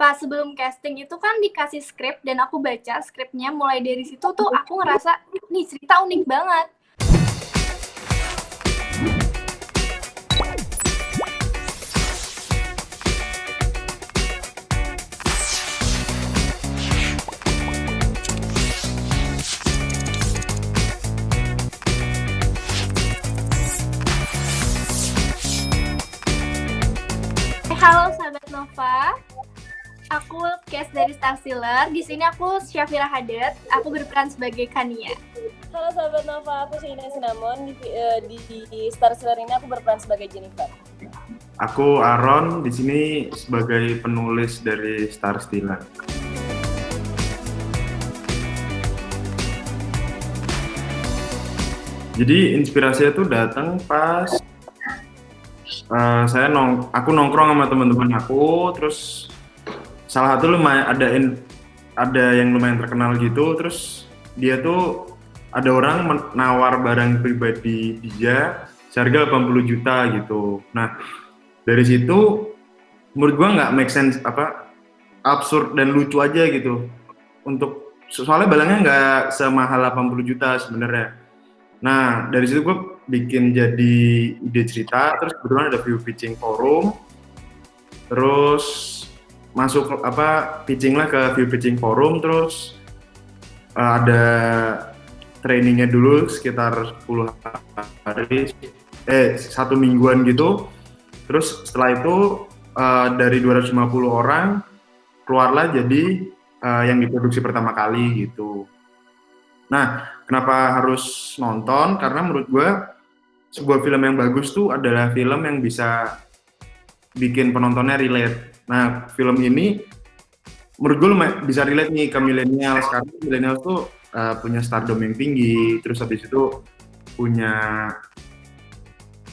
pas sebelum casting itu kan dikasih skrip dan aku baca skripnya, mulai dari situ tuh aku ngerasa nih cerita unik banget. Halo sahabat Nova, aku cast dari Star Sealer. Di sini aku Syafira Hadet, aku berperan sebagai Kania. Halo sahabat Nova, aku Sheina Cinnamon. Di Star Sealer ini aku berperan sebagai Jennifer. Aku Aaron, di sini sebagai penulis dari Star Sealer. Jadi inspirasinya tuh datang pas aku nongkrong sama teman-teman aku, terus salah satu ada yang lumayan terkenal gitu, terus dia tuh ada orang menawar barang pribadi dia seharga 80 juta gitu. Nah, dari situ menurut gua nggak make sense, absurd dan lucu aja gitu. Soalnya barangnya nggak semahal 80 juta sebenarnya. Nah, dari situ gue bikin jadi ide cerita, terus kebetulan ada view pitching forum, terus pitching lah ke view pitching forum, terus ada trainingnya dulu sekitar 10 hari, 1 mingguan gitu. Terus setelah itu dari 250 orang keluarlah jadi yang diproduksi pertama kali gitu. Nah, kenapa harus nonton? Karena menurut gue sebuah film yang bagus tuh adalah film yang bisa bikin penontonnya relate. Nah, film ini menurut gue bisa relate nih ke milenial. Karena milenial tuh punya stardom yang tinggi, terus habis itu punya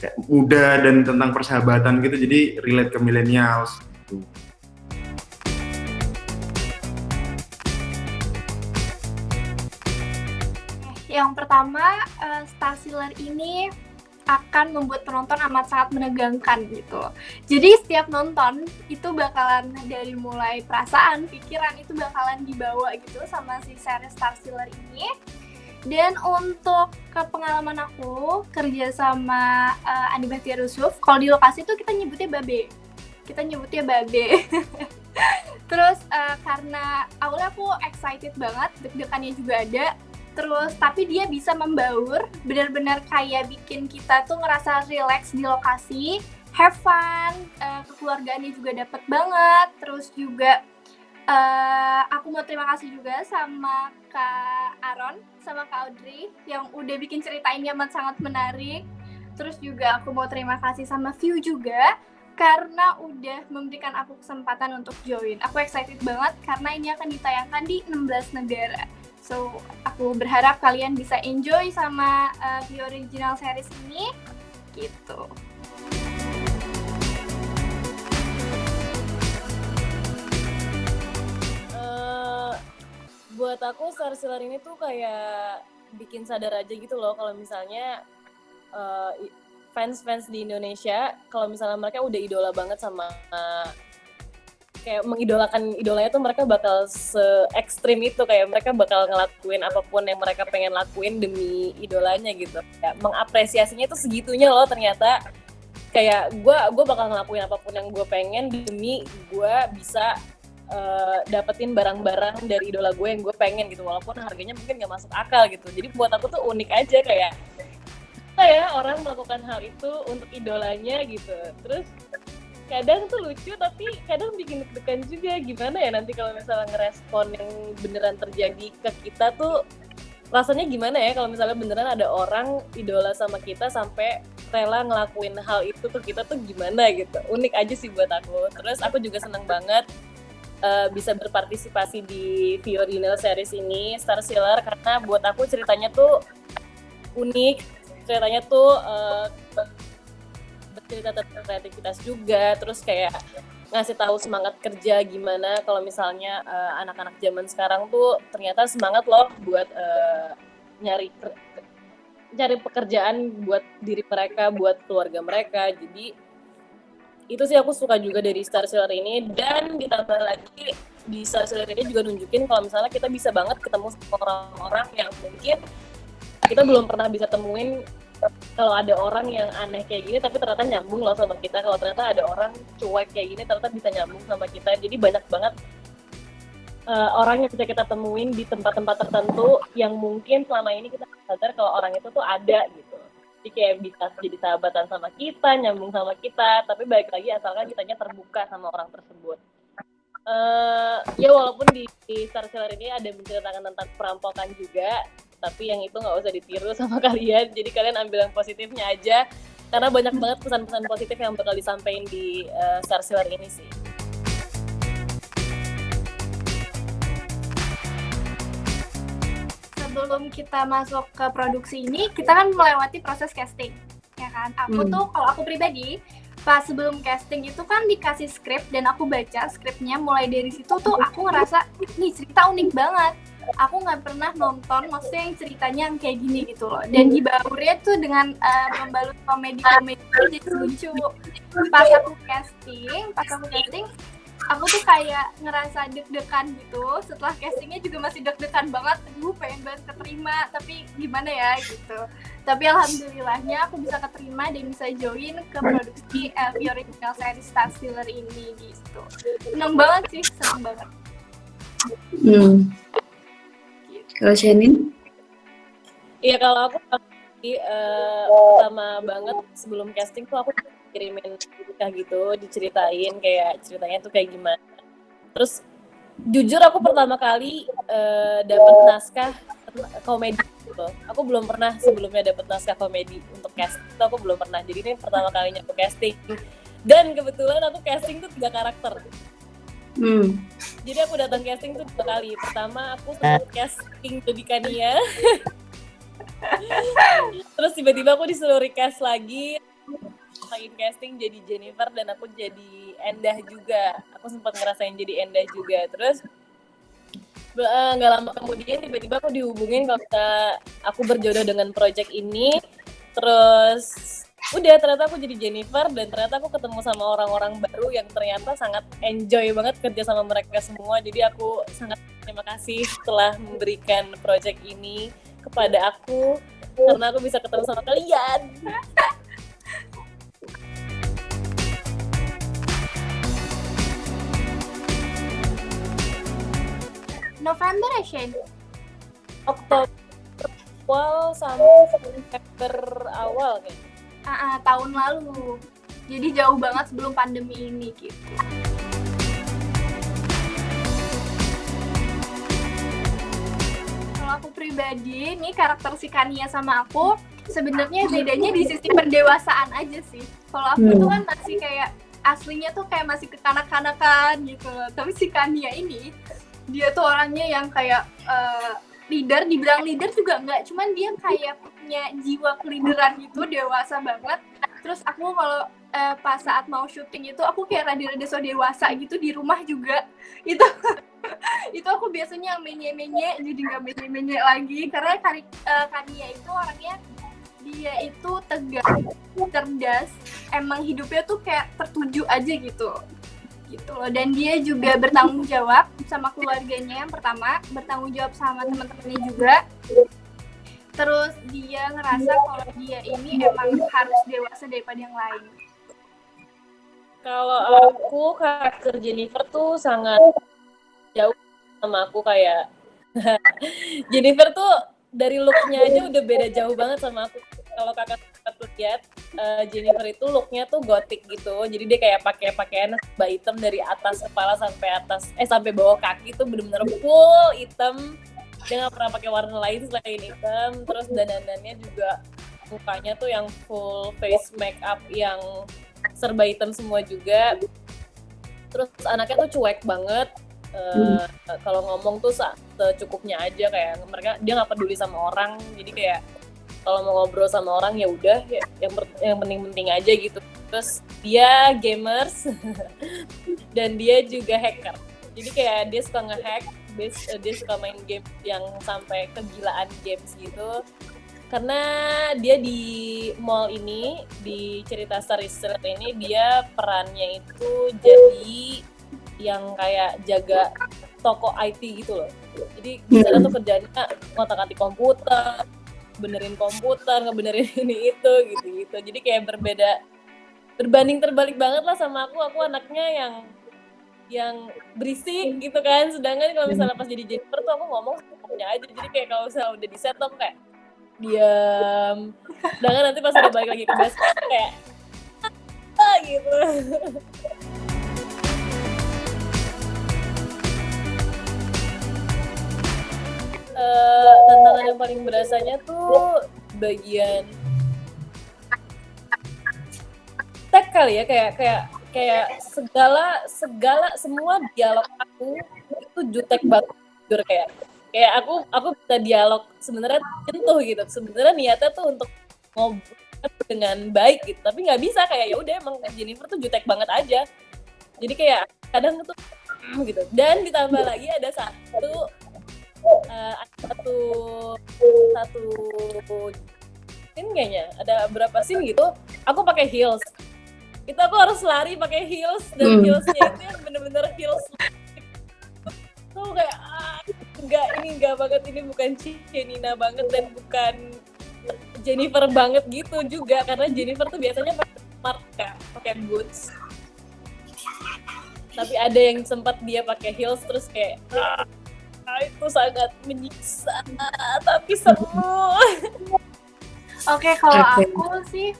kayak muda dan tentang persahabatan gitu, jadi relate ke milenial gitu. Yang pertama, Star Sealer ini akan membuat penonton amat sangat menegangkan gitu. Jadi setiap nonton itu bakalan dari mulai perasaan, pikiran itu bakalan dibawa gitu sama si series Star Sealer ini. Dan untuk pengalaman aku kerja sama Andi Bahtiar Yusuf, kalau di lokasi tuh kita nyebutnya Babe. Terus karena awalnya aku excited banget, deg-degannya juga ada. Terus tapi dia bisa membaur, benar-benar kayak bikin kita tuh ngerasa relax di lokasi, have fun, kekeluargaannya juga dapet banget. Terus juga aku mau terima kasih juga sama Kak Aaron, sama Kak Audrey yang udah bikin cerita ini amat sangat menarik. Terus juga aku mau terima kasih sama View juga karena udah memberikan aku kesempatan untuk join. Aku excited banget karena ini akan ditayangkan di 16 negara. So, aku berharap kalian bisa enjoy sama The Original Series ini, gitu. Buat aku Star Sealer ini tuh kayak bikin sadar aja gitu loh, kalau misalnya fans-fans di Indonesia, kalau misalnya mereka udah idola banget sama kayak mengidolakan idolanya tuh, mereka bakal se-ekstrim itu, kayak mereka bakal ngelakuin apapun yang mereka pengen lakuin demi idolanya gitu. Kayak mengapresiasinya tuh segitunya loh ternyata. Kayak gue bakal ngelakuin apapun yang gue pengen demi gue bisa dapetin barang-barang dari idola gue yang gue pengen gitu, walaupun harganya mungkin gak masuk akal gitu. Jadi buat aku tuh unik aja kayak orang melakukan hal itu untuk idolanya gitu. Terus kadang tuh lucu tapi kadang bikin deg-degan juga, gimana ya nanti kalau misalnya ngerespon yang beneran terjadi ke kita tuh rasanya gimana ya kalau misalnya beneran ada orang idola sama kita sampai rela ngelakuin hal itu ke kita tuh gimana gitu. Unik aja sih buat aku. Terus aku juga seneng banget bisa berpartisipasi di The Original Series ini, Star Sealer, karena buat aku ceritanya tuh unik, ceritanya tuh bercerita tentang kreativitas juga, terus kayak ngasih tahu semangat kerja gimana kalau misalnya anak-anak zaman sekarang tuh ternyata semangat loh buat nyari pekerjaan buat diri mereka, buat keluarga mereka. Jadi itu sih aku suka juga dari Star Sealer ini. Dan ditambah lagi di Star Sealer ini juga nunjukin kalau misalnya kita bisa banget ketemu sama orang-orang yang mungkin kita belum pernah bisa temuin. Kalau ada orang yang aneh kayak gini tapi ternyata nyambung loh sama kita, kalau ternyata ada orang cuek kayak gini ternyata bisa nyambung sama kita. Jadi banyak banget orang yang bisa kita temuin di tempat-tempat tertentu yang mungkin selama ini kita sadar kalau orang itu tuh ada gitu. Jadi kayak bisa jadi sahabatan sama kita, nyambung sama kita, tapi balik lagi asalkan kitanya terbuka sama orang tersebut. Ya walaupun di Star Sealer ini ada menceritakan tentang perampokan juga, tapi yang itu nggak usah ditiru sama kalian. Jadi kalian ambil yang positifnya aja, karena banyak banget pesan-pesan positif yang bakal disampaikan di Star Sealer ini sih. Sebelum kita masuk ke produksi ini, kita kan melewati proses casting, ya kan? Aku tuh, kalau aku pribadi, pas sebelum casting itu kan dikasih skrip dan aku baca skripnya. Mulai dari situ tuh aku ngerasa, nih cerita unik banget. Aku nggak pernah nonton, maksudnya yang ceritanya yang kayak gini gitu loh. Dan dibaurnya tuh dengan membalut komedi-komedi jadi lucu. Pas aku casting, aku tuh kayak ngerasa deg-degan gitu. Setelah castingnya juga masih deg-degan banget. Aduh, pengen banget keterima, tapi gimana ya gitu. Tapi alhamdulillahnya aku bisa keterima dan bisa join ke produksi LV Original Series Star Sealer ini gitu. Seneng banget sih, seneng banget. Kalau Shenin? Iya, kalau aku pertama banget sebelum casting tuh aku kirimin kayak gitu, diceritain kayak ceritanya tuh kayak gimana. Terus jujur aku pertama kali dapat naskah komedi gitu. Aku belum pernah sebelumnya dapat naskah komedi untuk casting, itu aku belum pernah. Jadi ini pertama kalinya aku casting. Dan kebetulan aku casting tuh 3 karakter. Jadi aku datang casting tuh 2 kali. Pertama aku sempat casting jadi Kania. Terus tiba-tiba aku disuruh recast lagi, main casting jadi Jennifer dan aku jadi Endah juga. Aku sempat ngerasain jadi Endah juga. Terus nggak lama kemudian tiba-tiba aku dihubungin kalau aku berjodoh dengan project ini. Terus udah, ternyata aku jadi Jennifer dan ternyata aku ketemu sama orang-orang baru yang ternyata sangat enjoy banget kerja sama mereka semua. Jadi aku sangat terima kasih telah memberikan project ini kepada aku karena aku bisa ketemu sama kalian. November ya, Shane? Oktober awal sampai September awal kayaknya. Tahun lalu. Jadi jauh banget sebelum pandemi ini gitu. Kalau aku pribadi, nih karakter si Kania sama aku sebenarnya bedanya di sisi pendewasaan aja sih. Kalau aku tuh kan masih kayak aslinya tuh kayak masih kekanak-kanakan gitu loh. Tapi si Kania ini dia tuh orangnya yang kayak leader, dibilang leader juga enggak, cuman dia kayak punya jiwa kelideran gitu, dewasa banget. Terus aku kalau pas saat mau syuting itu aku kayak rada-rada so dewasa gitu di rumah juga. Itu aku biasanya menye-menye jadi nggak menye-menye lagi karena Kania itu orangnya dia itu tegas, cerdas, emang hidupnya tuh kayak tertuju aja gitu loh. Dan dia juga bertanggung jawab sama keluarganya yang pertama, bertanggung jawab sama teman-temannya juga. Terus dia ngerasa kalau dia ini emang harus dewasa daripada yang lain. Kalau aku karakter Jennifer tuh sangat jauh sama aku kayak Jennifer tuh dari looknya aja udah beda jauh banget sama aku. Kalau kakak lihat Jennifer itu looknya tuh gothic gitu, jadi dia kayak pakai pakaian serba hitam dari atas kepala sampai bawah kaki tuh benar-benar full hitam. Dia nggak pernah pakai warna lain selain hitam. Terus dandanannya juga mukanya tuh yang full face makeup yang serba hitam semua juga. Terus anaknya tuh cuek banget. Kalau ngomong tuh secukupnya aja, kayak dia nggak peduli sama orang. Jadi kayak kalau mau ngobrol sama orang ya udah ya, yang penting-penting aja gitu. Terus dia gamers dan dia juga hacker. Jadi kayak dia suka nge-hack, dia suka main game yang sampai kegilaan games gitu. Karena dia di mall ini, di cerita Starry Street ini, dia perannya itu jadi yang kayak jaga toko IT gitu loh. Jadi di sana tuh kerjanya ngotak-atik komputer, benerin komputer, ngebenerin ini itu gitu. Jadi kayak berbanding terbalik banget lah sama aku. Aku anaknya yang berisik gitu kan. Sedangkan kalau misalnya pas jadi Jennifer tuh aku ngomong secukupnya aja. Jadi kayak kalau misalnya udah di set tuh aku kayak diam. Sedangkan nanti pas udah balik lagi ke basket kayak gitu. Tantangan yang paling berasanya tuh bagian tag kali ya, kayak segala semua dialog aku itu jutek banget, jujur kayak aku bisa dialog sebenarnya nyentuh gitu, sebenarnya niatnya tuh untuk ngobrol dengan baik gitu, tapi nggak bisa, kayak ya udah emang Jennifer tuh jutek banget aja, jadi kayak kadang tuh gitu. Dan ditambah lagi ada satu scene kayaknya ada berapa scene gitu aku pakai heels, itu aku harus lari pakai heels, dan heelsnya itu yang bener-bener heels tuh kayak enggak banget, ini bukan Cienina banget dan bukan Jennifer banget gitu juga, karena Jennifer tuh biasanya pakai boots, tapi ada yang sempat dia pakai heels terus kayak itu sangat menyiksa tapi seru. Oke, kalau aku sih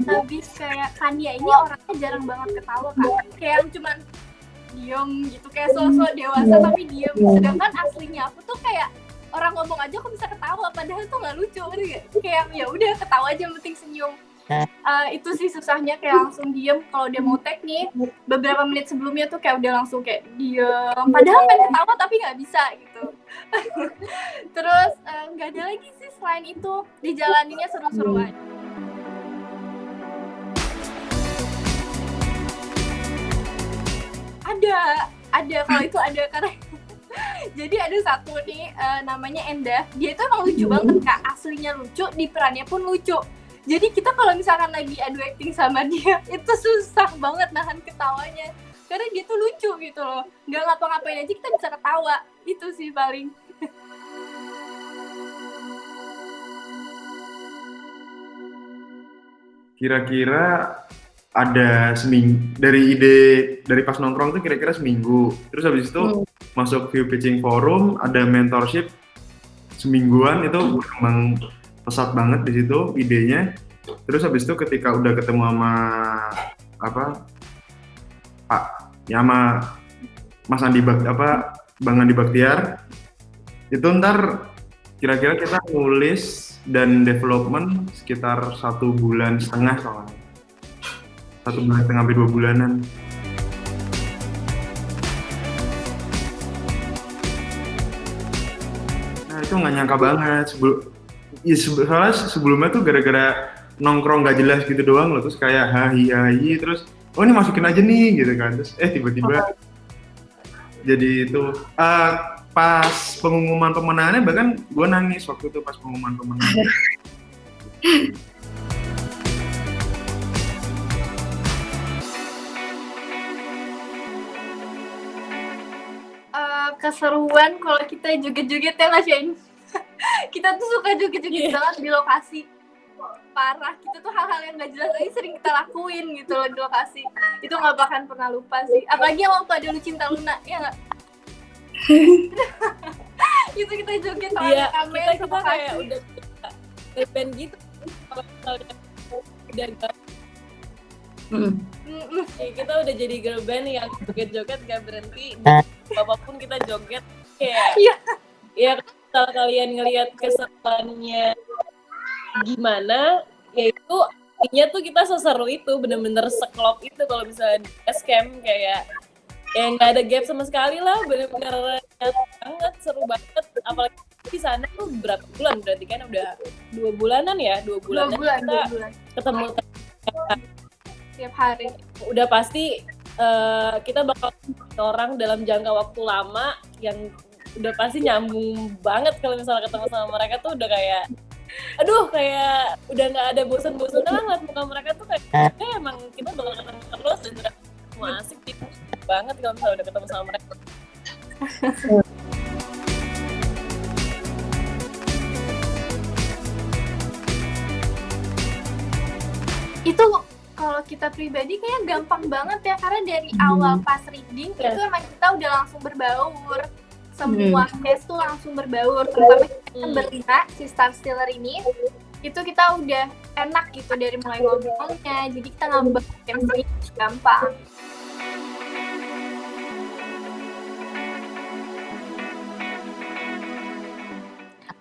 habis kayak Kania ini orangnya jarang banget ketawa kan, kayak yang cuman diem gitu, kayak sosok dewasa tapi diem, sedangkan aslinya aku tuh kayak orang ngomong aja aku bisa ketawa padahal tuh nggak lucu, kayak ya udah ketawa aja, yang penting senyum. Itu sih susahnya, kayak langsung diem kalau dia mau tag nih, beberapa menit sebelumnya tuh kayak udah langsung kayak diem padahal pengen ketawa tapi nggak bisa gitu. Terus nggak ada lagi sih selain itu, dijalaninnya seru-seruan. Ada kalau itu ada, karena jadi ada satu nih namanya Endah, dia itu emang lucu banget Kak, aslinya lucu, di perannya pun lucu. Jadi kita kalau misalkan lagi adu acting sama dia, itu susah banget nahan ketawanya. Karena dia tuh lucu gitu loh. Nggak ngapa-ngapain aja kita bisa ketawa. Itu sih paling. Kira-kira ada seminggu, dari pas nongkrong tuh kira-kira seminggu. Terus habis itu masuk view pitching forum, ada mentorship semingguan, itu emang pesat banget di situ idenya. Terus habis itu ketika udah ketemu sama sama Mas Andi Bang Andi Baktiar, itu ntar kira-kira kita nulis dan development sekitar 1,5 bulan soalnya, 1,5 bulan sampai 2 bulanan. Nah itu nggak nyangka banget. Soalnya sebelumnya tuh gara-gara nongkrong nggak jelas gitu doang loh, terus kayak hahi terus oh ini masukin aja nih gitu kan, terus tiba-tiba jadi itu pas pengumuman pemenangannya bahkan gue nangis waktu itu pas pengumuman pemenangan. Keseruan kalau kita joget-joget ya nggak Shane? Kita tuh suka joget-joget banget di lokasi, parah. Kita tuh hal-hal yang nggak jelas aja sering kita lakuin gitu loh di lokasi. Itu nggak bakalan pernah lupa sih. Apalagi waktu ada Lu Cinta Luna, ya nggak? Itu kita joget sama kamera, kita kayak udah band gitu. Kalau misalnya udah kita udah jadi girl band yang joget-joget gak berhenti, apapun kita joget kayak ya kalau kalian ngelihat keseruannya gimana, yaitu intinya tuh kita seseru itu, bener-bener seklop itu. Kalau misalnya di S-Camp kayak ya nggak ada gap sama sekali lah, bener-bener banget, seru banget. Apalagi di sana tuh berapa bulan, berarti kan udah 2 bulanan ya, 2 bulan kita ketemu tiap hari. Udah pasti kita bakal orang dalam jangka waktu lama yang udah pasti nyambung banget. Kalau misalnya ketemu sama mereka tuh udah kayak aduh kayak udah nggak ada bosan-bosan banget muka mereka tuh kayak emang kita bakal ketemu terus dan semua asik gitu banget kalau misalnya udah ketemu sama mereka. Itu kalau kita pribadi kayak gampang banget ya, karena dari awal pas reading itu emang kita udah langsung berbaur, semua case tuh langsung berbaur, terutama kita berlima si Star Stealer ini itu kita udah enak gitu dari mulai ngobrolnya, jadi kita ngambek chemistry gampang.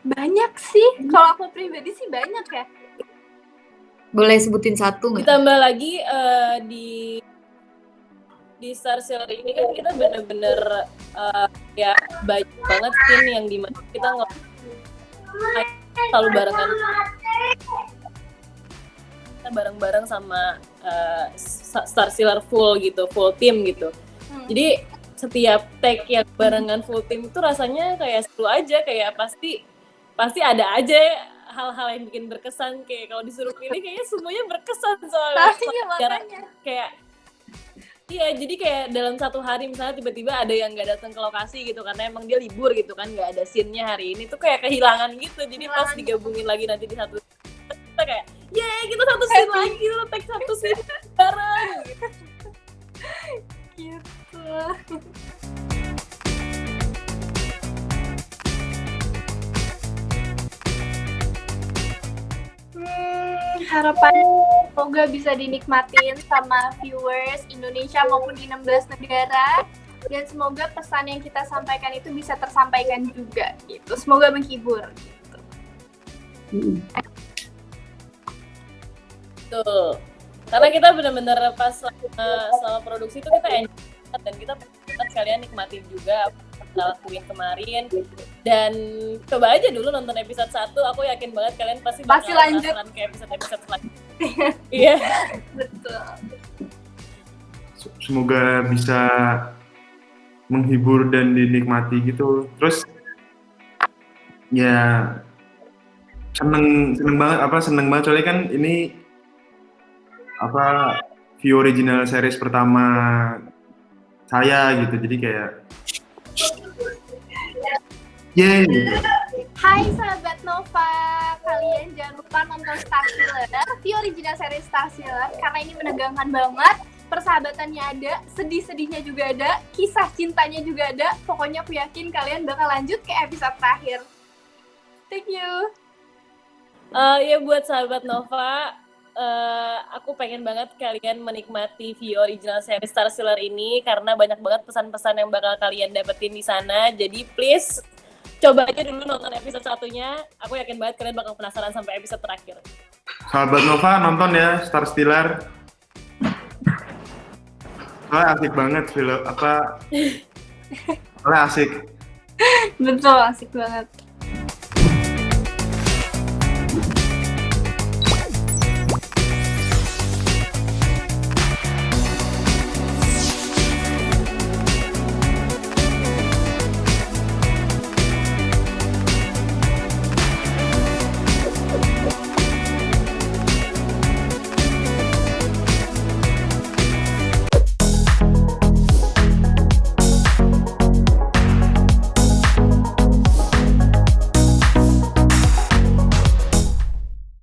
Banyak sih, kalau aku pribadi sih banyak ya. Boleh sebutin satu nggak? Ditambah lagi di Star Sealer ini kan kita bener-bener ya banyak banget scene yang dimana kita selalu barengan, kita bareng-bareng sama Star Sealer full team gitu. Jadi setiap take yang barengan full team itu rasanya kayak seru aja, kayak pasti ada aja hal-hal yang bikin berkesan. Kayak kalau disuruh pilih kayaknya semuanya berkesan soalnya. Iya, makanya. Kayak iya, jadi kayak dalam satu hari misalnya tiba-tiba ada yang nggak datang ke lokasi gitu karena emang dia libur gitu kan, nggak ada scene-nya hari ini tuh kayak kehilangan gitu. Jadi pas digabungin lagi nanti di satu kita kayak yeay kita satu scene lagi, kita take satu scene bareng gitu. Harapan semoga bisa dinikmatin sama viewers Indonesia maupun di 16 negara, dan semoga pesan yang kita sampaikan itu bisa tersampaikan juga gitu. Semoga menghibur gitu. Tuh. Karena kita benar-benar pas selama produksi itu kita enjoy dan kita sekalian nikmatin juga apa yang kita lakuin kemarin. Dan coba aja dulu nonton episode 1, aku yakin banget kalian pasti bakal lanjut penasaran ke episode selanjutnya. Iya. Betul. Semoga bisa menghibur dan dinikmati gitu. Terus ya seneng banget soalnya kan ini view original series pertama saya gitu, jadi kayak yeay. Hai sahabat Nova, kalian jangan lupa nonton Star Sealer, view original series Star Sealer, karena ini menegangkan banget. Persahabatannya ada, sedih-sedihnya juga ada, kisah cintanya juga ada. Pokoknya aku yakin kalian bakal lanjut ke episode terakhir. Thank you. Ya buat sahabat Nova, aku pengen banget kalian menikmati view original series Star Sealer ini karena banyak banget pesan-pesan yang bakal kalian dapetin di sana. Jadi please coba aja dulu nonton episode 1-nya. Aku yakin banget kalian bakal penasaran sampai episode terakhir. Sahabat Nova nonton ya Star Stealer. Soalnya asik banget soalnya asik. Betul, asik banget.